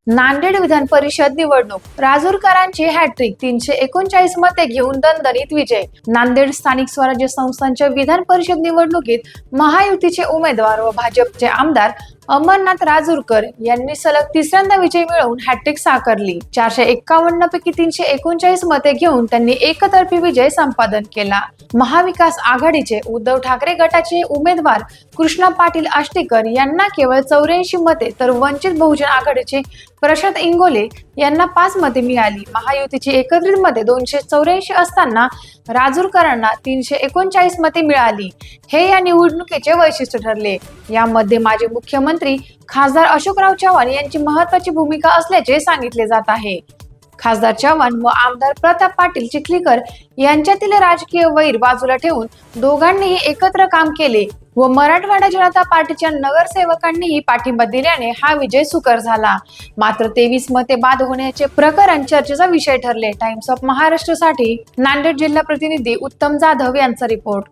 नांदेड विधान परिषद निवडणूक राजूरकरांची हॅट्रिक 339 मते घेऊन दणदणीत विजय। नांदेड स्थानिक स्वराज्य संस्थांच्या विधान परिषद निवडणुकीत महायुतीचे उमेदवार व भाजपचे आमदार अमरनाथ राजूरकर यांनी सलग तिसऱ्यांदा विजय मिळवून हॅट्रिक साकारली। 451 पैकी 339 मते घेऊन त्यांनी एकतर्फी विजय संपादन केला। महाविकास आघाडीचे उद्धव ठाकरे गटाचे उमेदवार कृष्णा पाटील आष्टीकर यांना केवळ 84 मते तर वंचित बहुजन आघाडीचे प्रशांत इंगोले यांना 5 मते मिळाली। महायुतीची एकत्रित मते 284 असताना राजूरकरांना 339 मते मिळाली। हे या निवडणुकीचे वैशिष्ट्य ठरले। यामध्ये माजी मुख्यमंत्री खासदार अशोकराव चव्हाण यांची महत्त्वाची भूमिका असल्याचे सांगितले जात आहे। खासदार चव्हाण व आमदार प्रताप पाटील चिखलीकर यांच्यातील राजकीय वैर बाजूला ठेवून दोघांनीही एकत्र काम केले व मराठवाडा जनता पार्टीच्या नगरसेवकांनीही पाठिंबा दिल्याने हा विजय सुकर झाला। मात्र 23 मते बाद होण्याचे प्रकरण चर्चेचा विषय ठरले। टाइम्स ऑफ महाराष्ट्र साठी नांदेड जिल्हा प्रतिनिधी उत्तम जाधव यांचा रिपोर्ट।